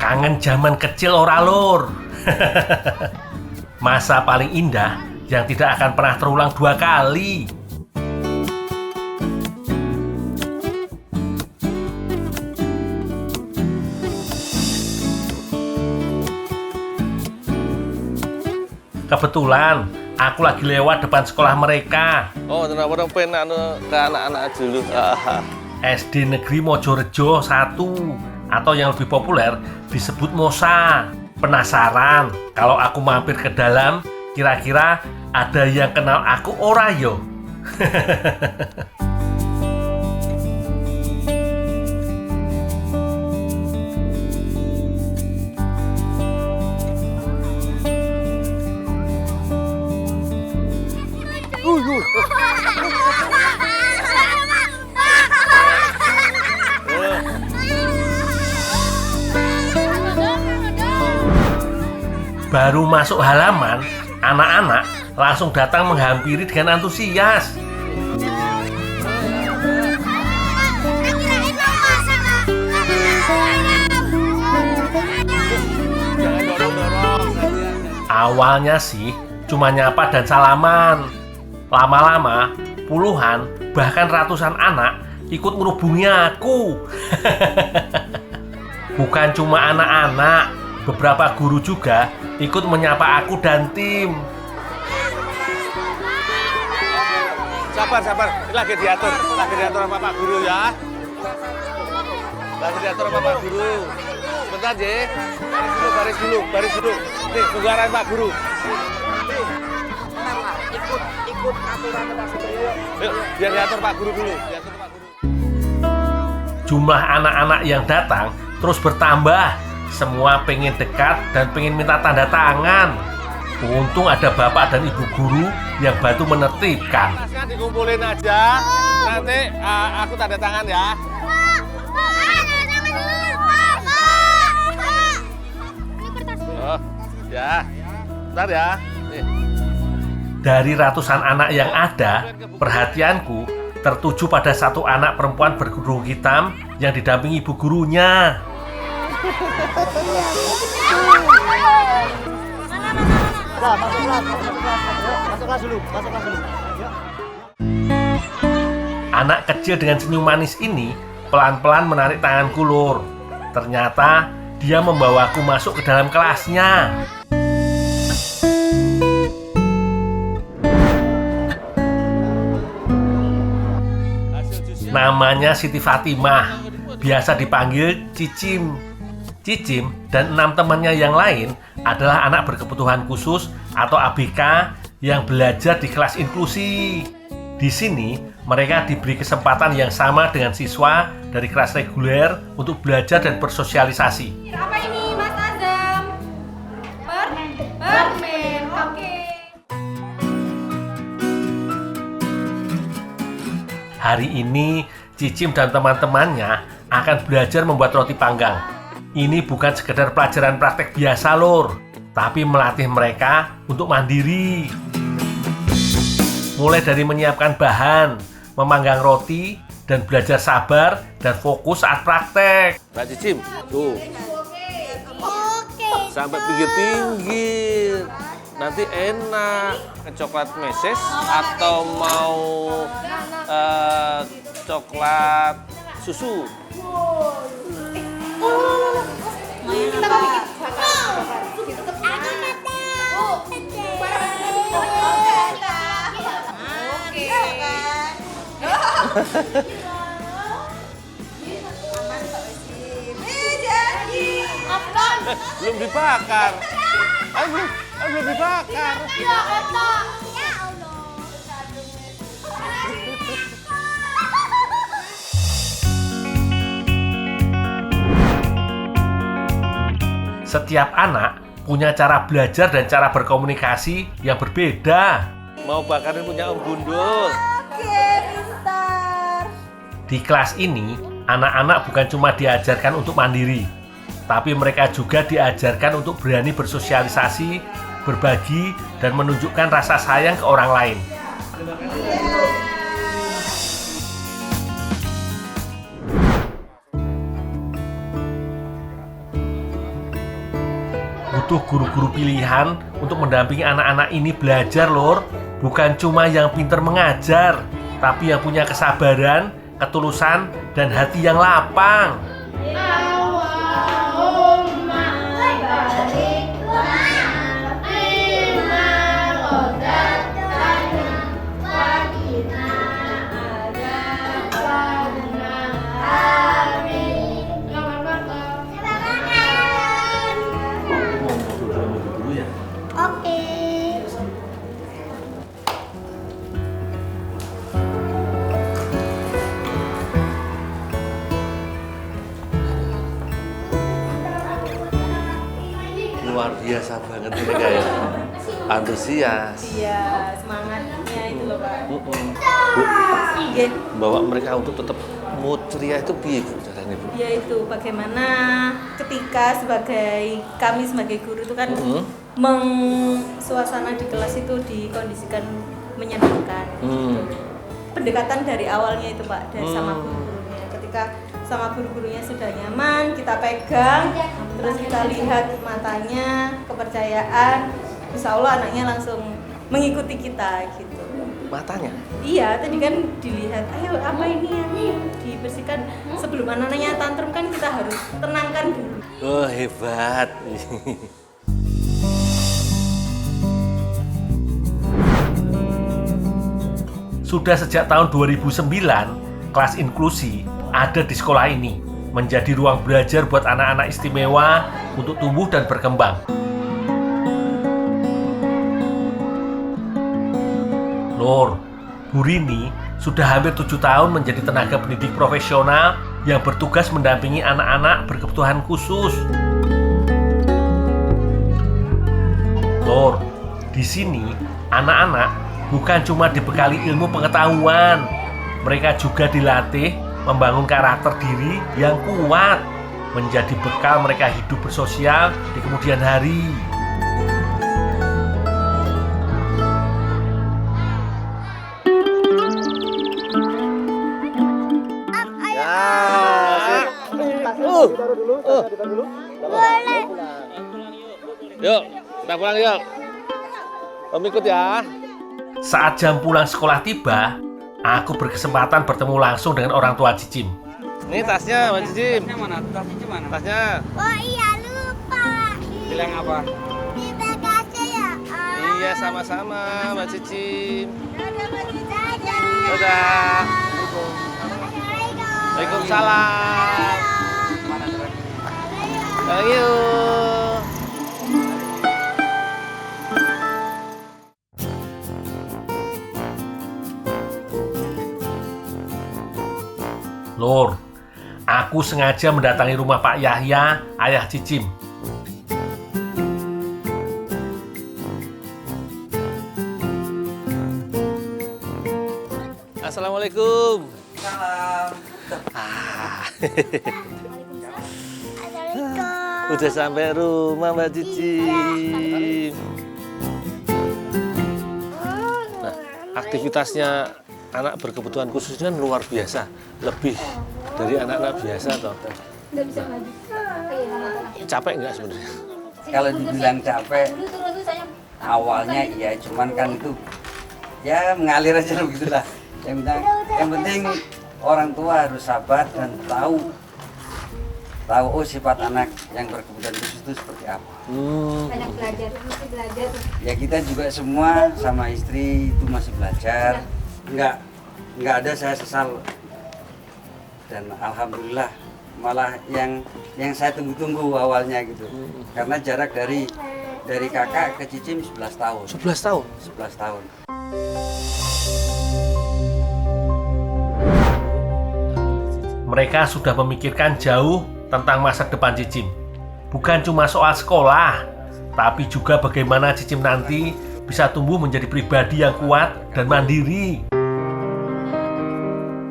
Kangen zaman kecil ora lur. Masa paling indah yang tidak akan pernah terulang dua kali. Kebetulan aku lagi lewat depan sekolah mereka. Oh, kenapa dong pengen ke anak-anak dulu? SD Negeri Mojorejo 1 atau yang lebih populer disebut MOSA. Penasaran kalau aku mampir ke dalam, kira-kira ada yang kenal aku ora yo? Baru masuk halaman, anak-anak langsung datang menghampiri dengan antusias. Awalnya sih cuma nyapa dan salaman. Lama-lama puluhan bahkan ratusan anak ikut merubungi aku. Bukan cuma anak-anak, beberapa guru juga ikut menyapa aku dan tim. Sabar. Ini lagi diatur sama Pak Guru ya. Lagi diatur sama Pak Guru. Sebentar, J. Baris dulu. Nih, tunggu arahan Pak Guru. Ikut aturan Pak Guru. Yuk, biar diatur Pak Guru dulu. Jumlah anak-anak yang datang terus bertambah. Semua pengen dekat dan pengen minta tanda tangan. Untung ada bapak dan ibu guru yang bantu menertibkan. Sekarang dikumpulin aja. Nanti aku tanda tangan ya. Oh, ya. Bentar ya. Nih. Dari ratusan anak yang ada, perhatianku tertuju pada satu anak perempuan berkerudung hitam yang didampingi ibu gurunya. Masuk kelas dulu. Anak kecil dengan senyum manis ini pelan-pelan menarik tanganku lur. Ternyata dia membawaku masuk ke dalam kelasnya. Namanya Siti Fatimah, biasa dipanggil Cicim. Cicim dan 6 temannya yang lain adalah anak berkebutuhan khusus atau ABK yang belajar di kelas inklusi. Di sini, mereka diberi kesempatan yang sama dengan siswa dari kelas reguler untuk belajar dan bersosialisasi. Apa ini, Mas Azam? Permen, oke. Hari ini, Cicim dan teman-temannya akan belajar membuat roti panggang. Ini bukan sekedar pelajaran praktek biasa lur, tapi melatih mereka untuk mandiri. Mulai dari menyiapkan bahan, memanggang roti, dan belajar sabar dan fokus saat praktek. Mbak Cicim, tuh. Sampai pinggir-pinggir. Nanti enak. Coklat meses atau mau coklat susu? Kita mau bikin Belum dibakar. Belum dibakar. Setiap anak punya cara belajar dan cara berkomunikasi yang berbeda. Mau bakarin punya Om Gundul. Di kelas ini, anak-anak bukan cuma diajarkan untuk mandiri, tapi mereka juga diajarkan untuk berani bersosialisasi, berbagi, dan menunjukkan rasa sayang ke orang lain. butuh guru-guru pilihan untuk mendampingi anak-anak ini belajar, Lur. Bukan cuma yang pinter mengajar, tapi yang punya kesabaran, ketulusan, dan hati yang lapang. Luar biasa banget mereka ya. Antusias. Iya, semangatnya itu loh Pak. Bu, Iya, bawa mereka untuk tetap mood ceria itu piye Bu caranya Bu? ya itu bagaimana ketika kami sebagai guru itu kan suasana di kelas itu dikondisikan menyenangkan. Pendekatan dari awalnya itu Pak, dari sama guru-gurunya. Ketika sama guru-gurunya sudah nyaman, kita pegang, terus kita lihat matanya, kepercayaan, insya Allah anaknya langsung mengikuti kita gitu. Matanya? Iya, tadi kan dilihat, ayo apa ini yang dibersihkan sebelum anak-anaknya tantrum kan kita harus tenangkan dulu. Oh hebat. Sudah sejak tahun 2009, kelas inklusi ada di sekolah ini, menjadi ruang belajar buat anak-anak istimewa untuk tumbuh dan berkembang. Lur, Bu Rini sudah hampir 7 tahun menjadi tenaga pendidik profesional yang bertugas mendampingi anak-anak berkebutuhan khusus. Lur, di sini anak-anak bukan cuma dibekali ilmu pengetahuan, mereka juga dilatih membangun karakter diri yang kuat, menjadi bekal mereka hidup bersosial di kemudian hari. Yuk, kita pulang yuk. Om ikut ya. Saat jam pulang sekolah tiba, aku berkesempatan bertemu langsung dengan orang tua Cicim. Ini tasnya Mbak Cicim. Mana? Tasnya mana? Tasnya. Oh iya lupa. Bilang apa? Terima kasih ya. Iya sama-sama Mbak Cicim. Dadah. Dadah. Assalamualaikum. Waalaikumsalam. Thank you. Lur, aku sengaja mendatangi rumah Pak Yahya, ayah Cicim. Assalamualaikum. Salam. Assalamualaikum. Udah sampai rumah Mbak Cicim. Nah, aktivitasnya anak berkebutuhan khusus kan luar biasa, lebih dari anak-anak biasa toh. Capek nggak sebenarnya? Kalau dibilang capek, awalnya iya, cuman kan itu ya mengalir aja begitulah. Yang penting orang tua harus sabar dan tahu oh sifat anak yang berkebutuhan khusus itu seperti apa. Banyak belajar, mesti belajar. Ya kita juga semua sama istri itu masih belajar. Nggak ada saya sesal, dan alhamdulillah malah yang saya tunggu-tunggu awalnya gitu, karena jarak dari kakak ke Cicim 11 tahun. 11 tahun? 11 tahun. Mereka sudah memikirkan jauh tentang masa depan Cicim. Bukan cuma soal sekolah, tapi juga bagaimana Cicim nanti bisa tumbuh menjadi pribadi yang kuat dan mandiri.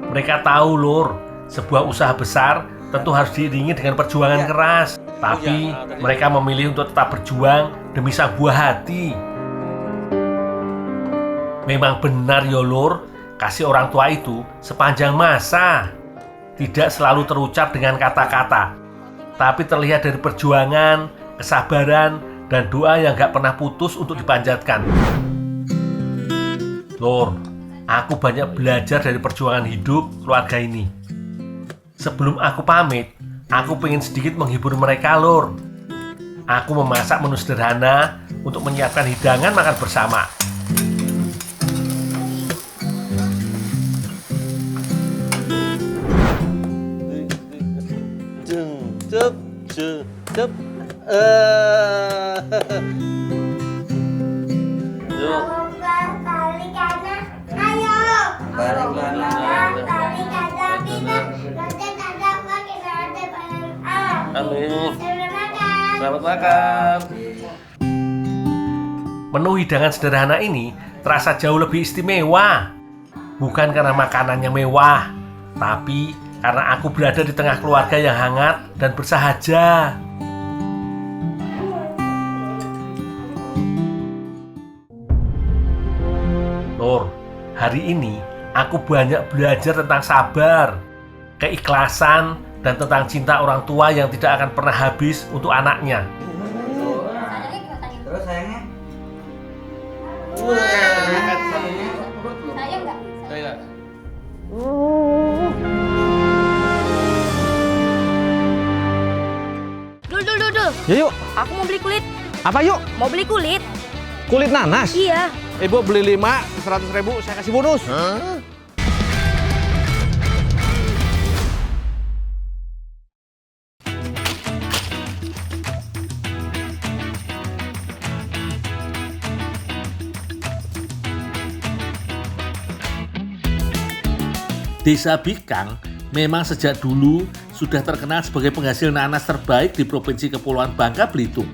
Mereka tahu, Lur, sebuah usaha besar tentu harus diiringi dengan perjuangan keras. Tapi mereka memilih untuk tetap berjuang demi sang buah hati. Memang benar ya, Lur, kasih orang tua itu sepanjang masa. Tidak selalu terucap dengan kata-kata, tapi terlihat dari perjuangan, kesabaran, dan doa yang gak pernah putus untuk dipanjatkan. Lur, aku banyak belajar dari perjuangan hidup keluarga ini. Sebelum aku pamit, aku pengen sedikit menghibur mereka, Lur. Aku memasak menu sederhana untuk menyiapkan hidangan makan bersama. Cep. Balik kanan, ayo. Balik kanan. Balik kanan, kita nanti ada pakai nanti Amin. Selamat makan. Selamat makan. Menu hidangan sederhana ini terasa jauh lebih istimewa. Bukan karena makanannya mewah, tapi karena aku berada di tengah keluarga yang hangat dan bersahaja. Lur, hari ini aku banyak belajar tentang sabar, keikhlasan, dan tentang cinta orang tua yang tidak akan pernah habis untuk anaknya. Terus sayangnya? Sayang nggak? Saya. Dul. Ya yuk, Aku mau beli kulit. apa yuk? Mau beli kulit? Kulit nanas? Iya. Ibu beli 5, 100.000, saya kasih bonus. Desa Bikang memang sejak dulu sudah terkenal sebagai penghasil nanas terbaik di Provinsi Kepulauan Bangka Belitung.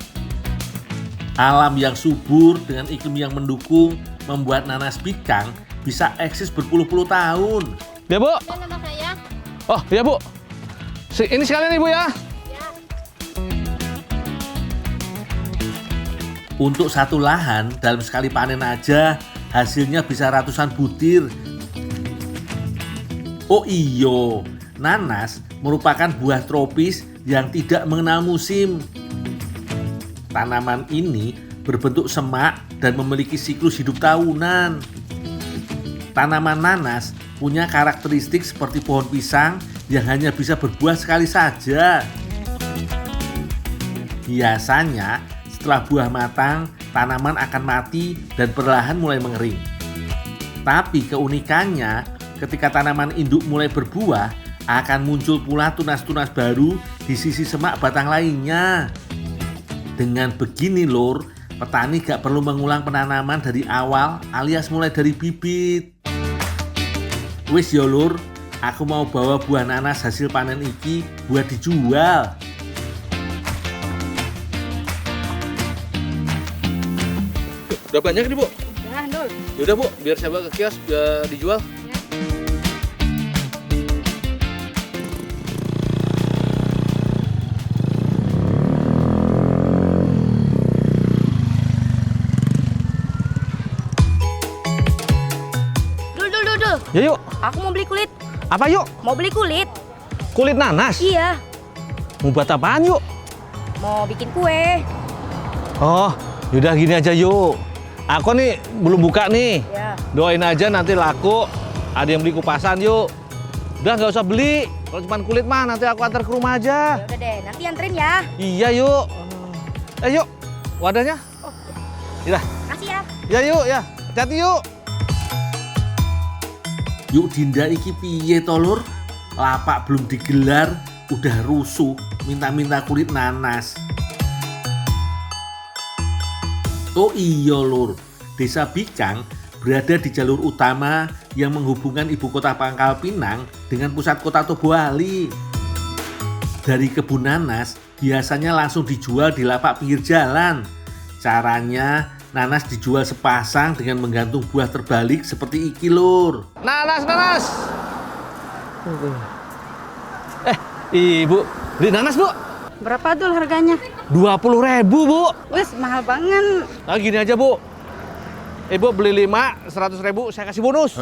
Alam yang subur dengan iklim yang mendukung membuat nanas Bikang bisa eksis berpuluh-puluh tahun. Ya bu? Nama saya. Oh ya bu. Ini sekalian ibu ya. Untuk satu lahan dalam sekali panen aja hasilnya bisa ratusan butir. Oh iyo, nanas merupakan buah tropis yang tidak mengenal musim. Tanaman ini berbentuk semak dan memiliki siklus hidup tahunan. Tanaman nanas punya karakteristik seperti pohon pisang yang hanya bisa berbuah sekali saja. Biasanya setelah buah matang, tanaman akan mati dan perlahan mulai mengering. Tapi keunikannya, ketika tanaman induk mulai berbuah, akan muncul pula tunas-tunas baru di sisi semak batang lainnya. Dengan begini lur, petani gak perlu mengulang penanaman dari awal alias mulai dari bibit. Wis yo lur, aku mau bawa buah nanas hasil panen iki buat dijual. Udah banyak nih bu? Nah, Dul. Yaudah bu, biar saya bawa ke kios biar dijual. Dul. Ya yuk, Aku mau beli kulit. apa yuk? Mau beli kulit? Kulit nanas? Iya. Mau buat apaan yuk? Mau bikin kue. Oh, yaudah gini aja yuk. Aku nih belum buka nih. Ya. Doain aja nanti laku. Ada yang beli kupasan yuk. Udah nggak usah beli. Kalau cuma kulit mah nanti aku antar ke rumah aja. Ya udah deh, nanti anterin ya. Iya yuk. Yuk, wadahnya. Iya. Kasih ya. Ya yuk ya. Hati-hati yuk. Yuk Dinda iki piye to lur? Lapak belum digelar udah rusuh minta-minta kulit nanas. Oh iya lur, Desa Bikang berada di jalur utama yang menghubungkan ibu kota Pangkal Pinang dengan pusat kota Tobuali. Dari kebun nanas biasanya langsung dijual di lapak pinggir jalan. Caranya nanas dijual sepasang dengan menggantung buah terbalik seperti iki lur. Nanas. Ibu, beli nanas bu? Berapa Dul harganya? 20.000 bu. Wis mahal banget. Nah gini aja bu. Ibu beli 5, 100.000 saya kasih bonus.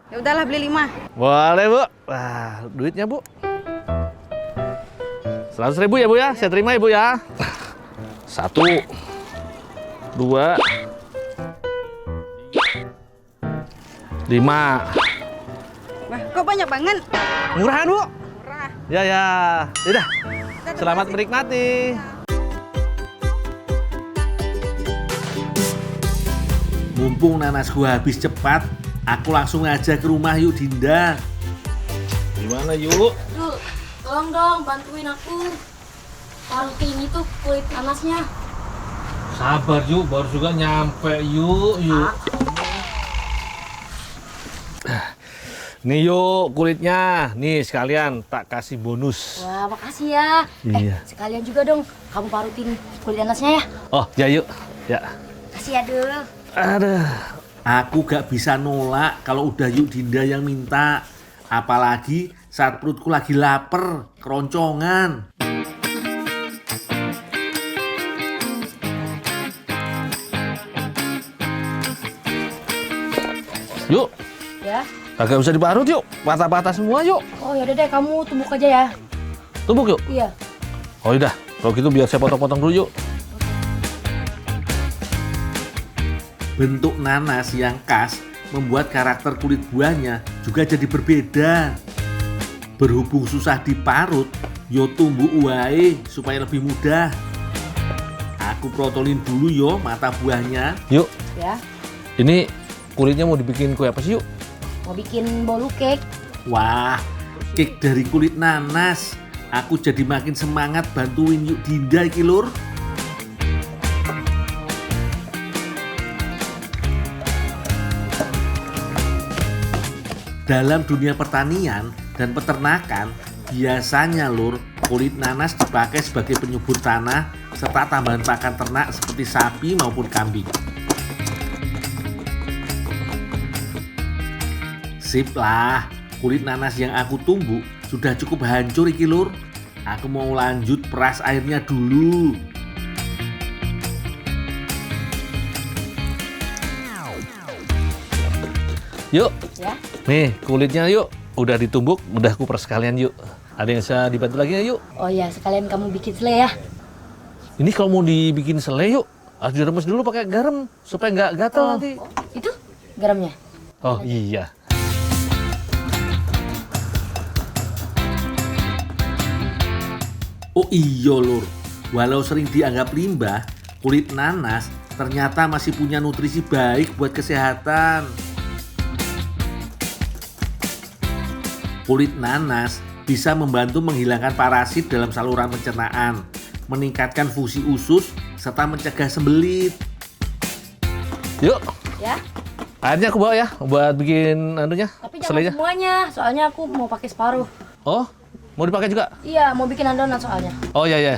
Ya udahlah beli 5. Boleh bu. Wah, duitnya bu. 100.000 ya bu ya, saya terima ya bu ya. 1, 2, 5. Wah, kok banyak banget? Murahan, Bu. Murah. Ya, ya. Yaudah, selamat menikmati. Mumpung nanas gua habis cepat, aku langsung aja ke rumah yuk Dinda. Gimana, yuk? Dul, tolong dong bantuin aku. Taruhin itu kulit nanasnya. Sabar, yuk. Baru juga nyampe, yuk. Nih, yuk, kulitnya. Nih, sekalian tak kasih bonus. Wah, makasih ya. Iya. Sekalian juga dong kamu parutin kulit nanasnya ya. Oh, ya, yuk. Ya. Makasih ya, Dul. Aduh. Aku gak bisa nolak kalau udah yuk Dinda yang minta. Apalagi saat perutku lagi lapar, keroncongan. Yuk, Ya. kagak usah diparut, yuk. Patah-patah semua, yuk. Oh, yaudah deh kamu tumbuk aja ya. Tumbuk, yuk. Iya. Oh, udah. Kalau gitu biar saya potong-potong dulu, yuk. Bentuk nanas yang khas membuat karakter kulit buahnya juga jadi berbeda. Berhubung susah diparut, yo tumbuk wae supaya lebih mudah. Aku protolin dulu yo mata buahnya. Yuk. Ya. Ini kulitnya mau dibikin kue apa sih, yuk? Mau bikin bolu cake. Wah, cake dari kulit nanas. Aku jadi makin semangat bantuin yuk Dinda iki lur. Dalam dunia pertanian dan peternakan, biasanya lur, kulit nanas dipakai sebagai penyubur tanah serta tambahan pakan ternak seperti sapi maupun kambing. Sip lah, kulit nanas yang aku tumbuk sudah cukup hancur iki lur. Aku mau lanjut peras airnya dulu. Yuk. Ya. Nih, kulitnya yuk. Udah ditumbuk, udah aku peras sekalian, yuk. Ada yang bisa dibantu lagi ya, yuk? Oh ya, sekalian kamu bikin selai ya. Ini kalau mau dibikin selai, yuk. Harus diremes dulu pakai garam supaya nggak gatal nanti. Itu garamnya. Oh iya. Oh iya lur, walau sering dianggap limbah, kulit nanas ternyata masih punya nutrisi baik buat kesehatan. Kulit nanas bisa membantu menghilangkan parasit dalam saluran pencernaan, meningkatkan fungsi usus, serta mencegah sembelit. Yuk, Ya. airnya aku bawa ya buat bikin anunya, Tapi jangan selainya. semuanya, soalnya aku mau pakai separuh. Oh, mau dipakai juga? Iya, mau bikin adonan soalnya. Oh iya iya.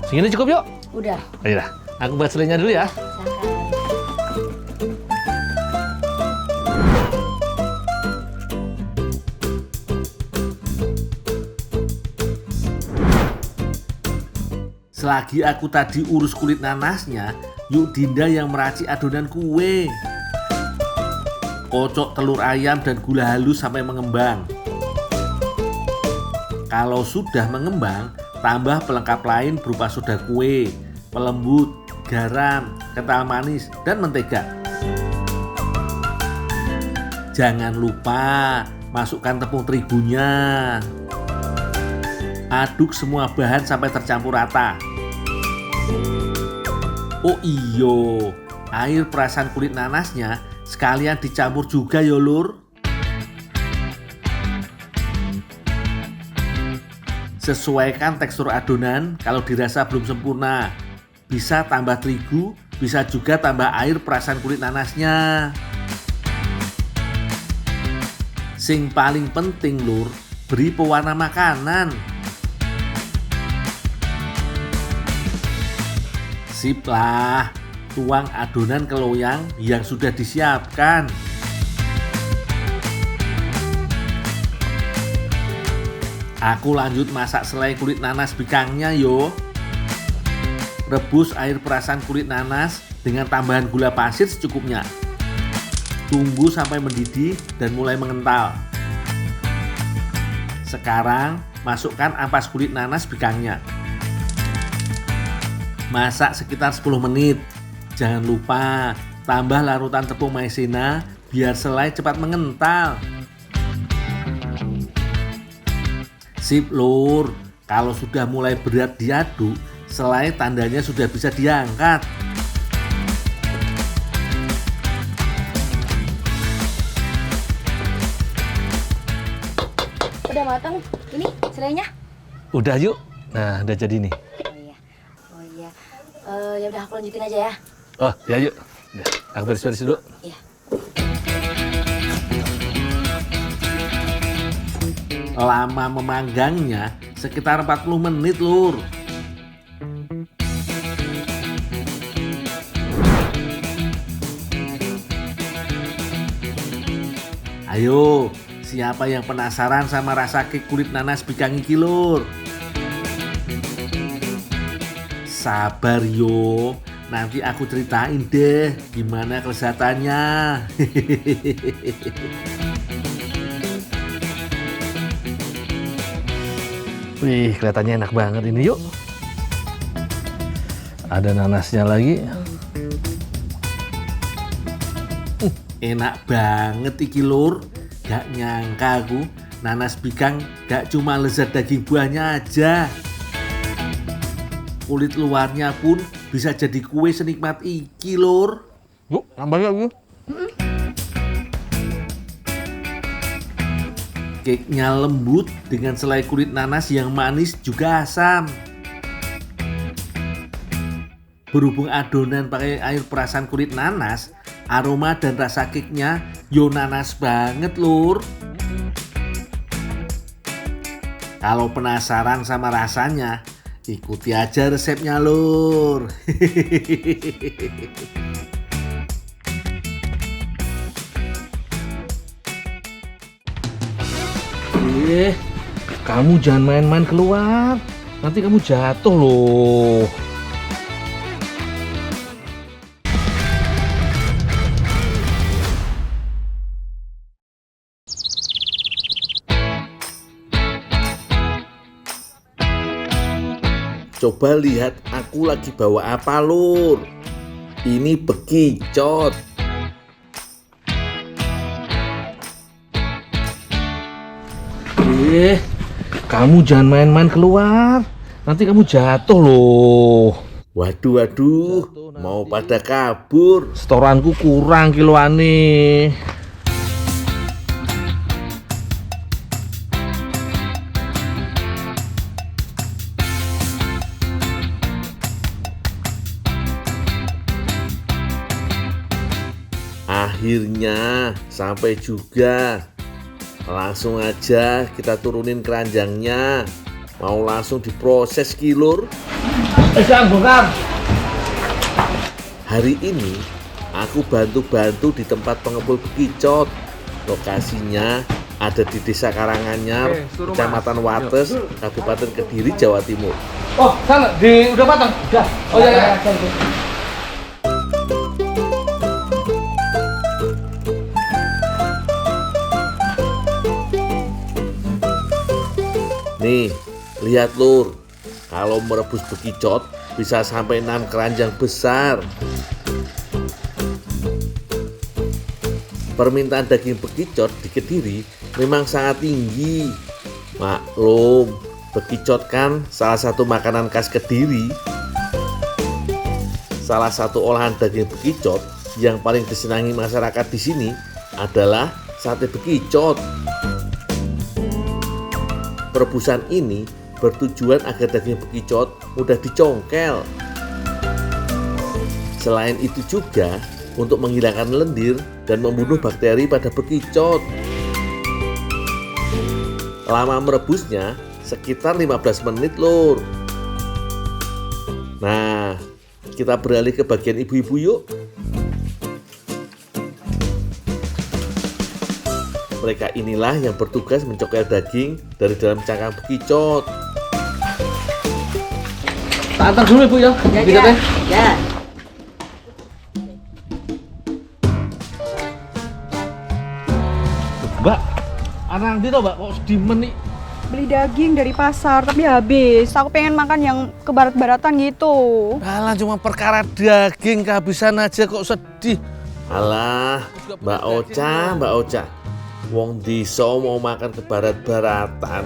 Segini cukup yuk. Udah. Ayo dah, aku buat selainya dulu ya. Silakan. Selagi aku tadi urus kulit nanasnya, yuk Dinda yang meracik adonan kue. Kocok telur ayam dan gula halus sampai mengembang. Kalau sudah mengembang, tambah pelengkap lain berupa soda kue, pelembut, garam, kental manis, dan mentega. Jangan lupa masukkan tepung terigunya. Aduk semua bahan sampai tercampur rata. Oh iyo, air perasan kulit nanasnya sekalian dicampur juga ya lur. Sesuaikan tekstur adonan, kalau dirasa belum sempurna bisa tambah terigu, bisa juga tambah air perasan kulit nanasnya. Sing paling penting lur, beri pewarna makanan. Sip lah, tuang adonan ke loyang yang sudah disiapkan. Aku lanjut masak selai kulit nanas bikangnya yo. Rebus air perasan kulit nanas dengan tambahan gula pasir secukupnya. Tunggu sampai mendidih dan mulai mengental. Sekarang masukkan ampas kulit nanas bikangnya. Masak sekitar 10 menit. Jangan lupa tambah larutan tepung maizena biar selai cepat mengental. Sip lur, kalau sudah mulai berat diaduk, selai tandanya sudah bisa diangkat. Udah matang. Ini selainya. Udah yuk. Nah, udah jadi nih. Oh iya. Ya udah aku lanjutin aja ya. Oh, ya yuk. Udah, aku beres-beres dulu. Iya. Lama memanggangnya sekitar 40 menit lur. Ayo, siapa yang penasaran sama rasa cake kulit nanas bikang iki lur? Sabar yo, nanti aku ceritain deh gimana kelezatannya. Wih, kelihatannya enak banget ini yuk. Ada nanasnya lagi. Enak banget iki lur. Gak nyangka aku nanas bikang gak cuma lezat daging buahnya aja. Kulit luarnya pun bisa jadi kue senikmat iki lur. Yuk, nambah lagi. Cake-nya lembut dengan selai kulit nanas yang manis juga asam. Berhubung adonan pakai air perasan kulit nanas, aroma dan rasa cake-nya yo nanas banget lur. Kalau penasaran sama rasanya, ikuti aja resepnya lur. Kamu jangan main-main keluar. Nanti kamu jatuh loh. Coba lihat aku lagi bawa apa lur. Ini bekicot. Kamu jangan main-main keluar. Nanti kamu jatuh loh. Waduh, mau pada kabur. Setoranku kurang kiloane. Akhirnya sampai juga. Langsung aja kita turunin keranjangnya. Mau langsung diproses kilur. Jangan bongkar. Hari ini aku bantu-bantu di tempat pengepul bekicot. Lokasinya ada di Desa Karanganyar, Kecamatan Wates, Kabupaten Kediri, Jawa Timur. Oh, sana udah matang. Udah. Oh ya. Nih, lihat lur. Kalau merebus bekicot bisa sampai 6 keranjang besar. Permintaan daging bekicot di Kediri memang sangat tinggi. Maklum, bekicot kan salah satu makanan khas Kediri. Salah satu olahan daging bekicot yang paling disenangi masyarakat di sini adalah sate bekicot. Perebusan ini bertujuan agar daging bekicot mudah dicongkel. Selain itu juga untuk menghilangkan lendir dan membunuh bakteri pada bekicot. Lama merebusnya sekitar 15 menit lur. Nah, kita beralih ke bagian ibu-ibu yuk. Mereka inilah yang bertugas mencongkel daging dari dalam cangkang bekicot. Tak antar dulu ibu ya. Ya. Mbak, anak di mbak kok sedih nih. beli daging dari pasar tapi habis. Aku pengen makan yang ke barat-baratan gitu. Alah, cuma perkara daging kehabisan aja kok sedih. Alah, Mbak Ocha. Wong diso mau makan ke barat-baratan.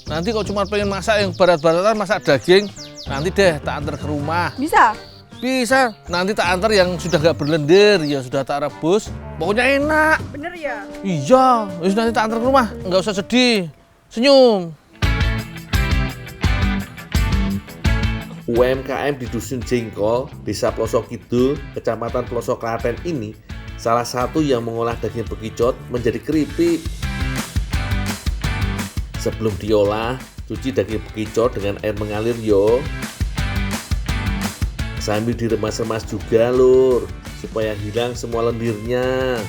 Nanti kok cuma pengen masak yang barat-baratan, masak daging, nanti deh tak antar ke rumah. Bisa? Bisa, nanti tak antar yang sudah gak berlendir, yang sudah tak rebus. Pokoknya enak. Bener ya? Iya, wis nanti tak antar ke rumah, nggak usah sedih. Senyum. UMKM di Dusun Jengkol, Desa Plosok Kidul, Kecamatan Plosok Klaten ini salah satu yang mengolah daging bekicot menjadi keripik. Sebelum diolah, cuci daging bekicot dengan air mengalir yo. Sambil diremas-remas juga lur, supaya hilang semua lendirnya.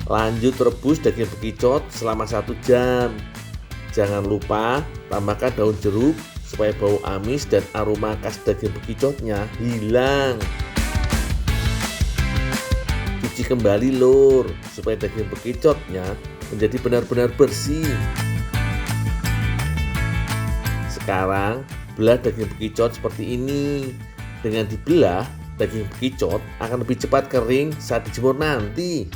Lanjut rebus daging bekicot selama 1 jam. Jangan lupa tambahkan daun jeruk supaya bau amis dan aroma khas daging bekicotnya hilang. Cuci kembali lur, supaya daging bekicotnya menjadi benar-benar bersih. Sekarang belah daging bekicot seperti ini. Dengan dibelah, daging bekicot akan lebih cepat kering saat dijemur nanti.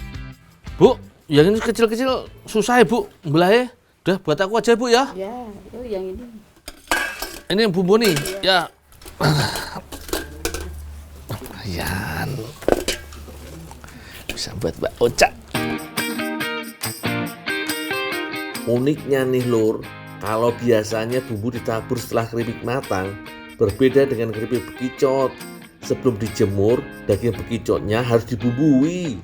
Bu, yang ini kecil-kecil susah ya Bu, belahnya. Udah buat aku aja Bu ya. Ya, yang ini. Ini yang bumbu nih, ya. Lumayan. Bisa buat Mbak Ocha. Uniknya nih lur, kalau biasanya bumbu ditabur setelah keripik matang, berbeda dengan keripik bekicot. Sebelum dijemur, daging bekicotnya harus dibumbui.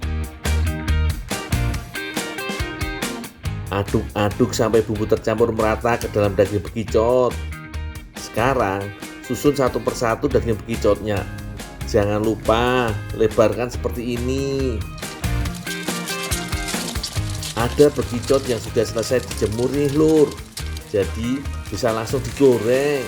Aduk-aduk sampai bumbu tercampur merata ke dalam daging bekicot. Sekarang, susun satu persatu daging bekicotnya. Jangan lupa lebarkan seperti ini. Ada bekicot yang sudah selesai dijemur nih lur, jadi bisa langsung digoreng.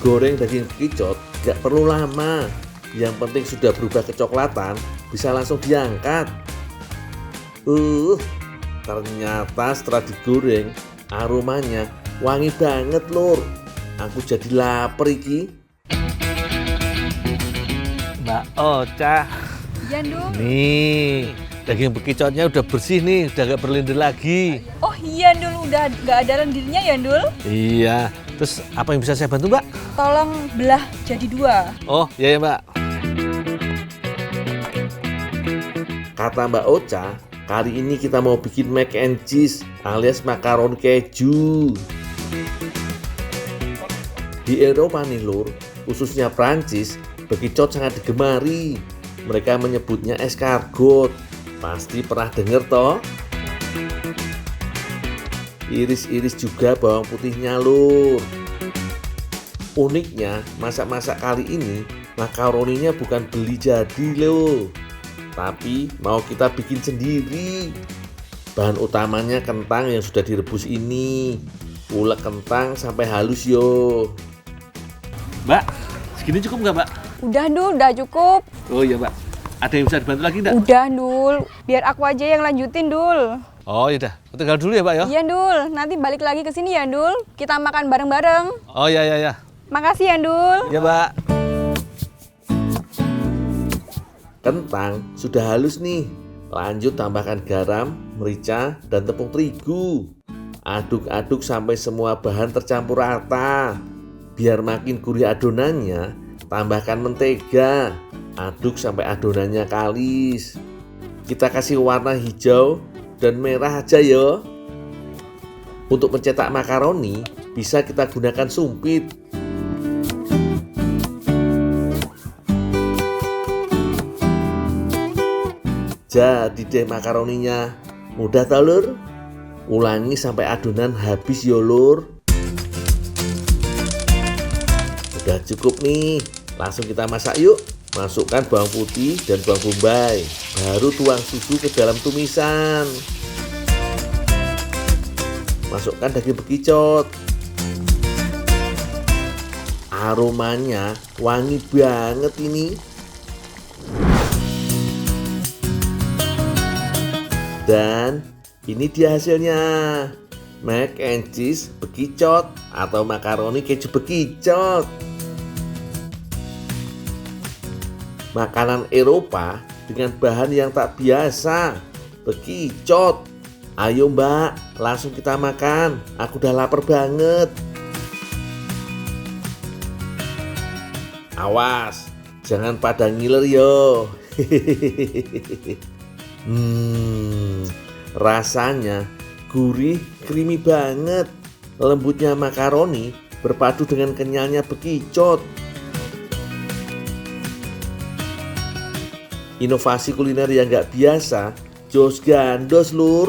Goreng daging bekicot gak perlu lama. Yang penting sudah berubah kecoklatan, bisa langsung diangkat. Ternyata setelah digoreng, aromanya wangi banget lur. Aku jadi lapar iki. Mbak Ocha. Iya, Ndul. Nih, daging bekicotnya udah bersih nih, udah gak berlendir lagi. Oh iya, Ndul. Udah gak ada lendirnya ya, Ndul? Iya, terus apa yang bisa saya bantu Mbak? Tolong belah jadi 2. Oh, iya ya Mbak. Kata Mbak Ocha, kali ini kita mau bikin mac and cheese alias makaron keju. Di Eropa nih lur, khususnya Prancis, bekicot sangat digemari. Mereka menyebutnya escargot. Pasti pernah denger toh? Iris-iris juga bawang putihnya lur. Uniknya, masak-masak kali ini makaroninya bukan beli jadi loh, tapi mau kita bikin sendiri. Bahan utamanya kentang yang sudah direbus ini. Ulek kentang sampai halus yo. Mbak, segini cukup nggak Mbak? Udah, Ndul. Udah cukup. Oh iya Mbak. Ada yang bisa dibantu lagi nggak? Udah, Ndul. Biar aku aja yang lanjutin, Ndul. Oh iya dah, tinggal dulu ya Mbak ya? Iya, Ndul. Nanti balik lagi ke sini ya, Ndul. Kita makan bareng-bareng. Oh iya. Makasih ya, Ndul. Ya Mbak. Kentang sudah halus nih. Lanjut tambahkan garam, merica, dan tepung terigu. Aduk-aduk sampai semua bahan tercampur rata. Biar makin gurih adonannya, tambahkan mentega. Aduk sampai adonannya kalis. Kita kasih warna hijau dan merah aja ya. Untuk mencetak makaroni, bisa kita gunakan sumpit. Jadi deh makaroninya. Mudah tau lur? Ulangi sampai adonan habis yo lur. Udah cukup nih. Langsung kita masak yuk. Masukkan bawang putih dan bawang bombay. Baru tuang susu ke dalam tumisan. Masukkan daging bekicot. Aromanya wangi banget ini. Dan ini dia hasilnya. Mac and cheese bekicot atau makaroni keju bekicot. Makanan Eropa dengan bahan yang tak biasa, bekicot. Ayo Mbak, langsung kita makan. Aku udah lapar banget. Awas, jangan pada ngiler yo. Rasanya gurih, creamy banget. Lembutnya makaroni berpadu dengan kenyalnya bekicot. Inovasi kuliner yang gak biasa, jos gandos lur.